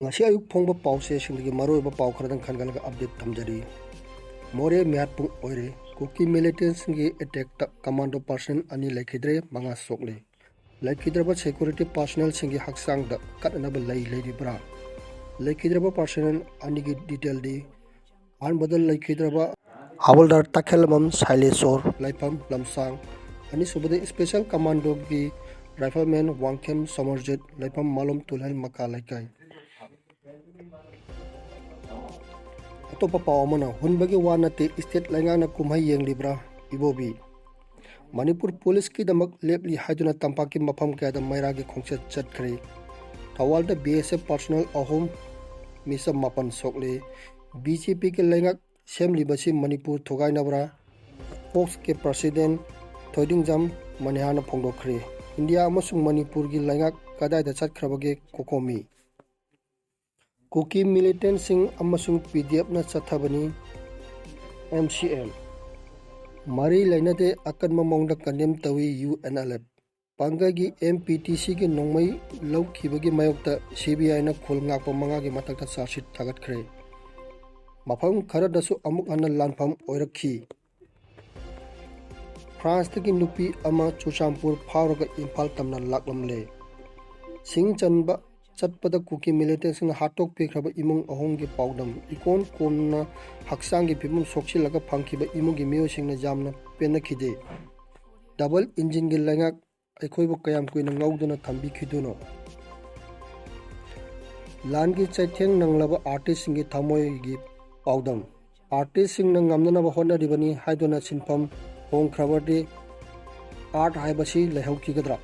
ngasi ayuk phongba pause singdagi maroiba paw kharadan khangalga update thamjari more miat pung oire kuki militants ngi attack ta commando person ani laikhidre manga sokle laikhidraba security personnel singi haksang da katnaba leiribra laikhidraba personnel ani gi detail di an badal laikhidraba hawaldar takhelmam sailesor laipam lamsang ani subade special commando gi rifleman wangkem somerjet laipam malum tulhal maka laikai अतोपा पाव अमना हुनबगी वा नते state लैंगाना कुमहै येंगलिब्रा Ibobi Manipur police की दमक लेपली हाइदुना तंपाकी मफम कयादा मैरागी खोंगसेट चटखरे थवालदा BSF personal Ahom मिसम मापन सोकले BJP के लैंगाक सेमलिबसी Manipur थोगाइनबरा focus के president थोइदिंगजाम मनिहाना फोंदोखरे India अमसुंग Manipur की लैंगाक कदाइदा चटखरबगे कोकोमी cookie militant Singh अमसुंग PDF न चथबनी MCM मरी लेनदे अकन ममोंग condemn Tawi UNLF पांगगी MPTC के नोंमई लौखिबगी मायोक्ता सीबीआई न खुलंगाप मंगा के मतकता चार्जशीट थागतखरे मफम खरदसु अमुक हन लानफम ओइरखी फ्रांस की नुपी अमा चुचामपुर फावरग इम्फाल तमना लाकलमले सिंह चनबा चटपदा कुकी मिलिटेंट्स हाटोक पेख्रब इमुंग अहोंगे पाउदम इकोन कोनना हक्सांगी फिमुम सोक्सिलगा फंखिबा इमुंगी मियोसिंगना जामना पेनखिदे डबल इंजिन गे लैंगाक अखोइबो कयाम कुइना ngौदुना थंबिखिदुनो लानगी चैथेंग नंगलबा आर्टिस्ट सिंगी थमोयगी पाउदम आर्टिस्ट सिंगना ngamnanaba hotnaribani haiduna sinfam hongkhrabardi art हाइबसी लैहौखिगद्रा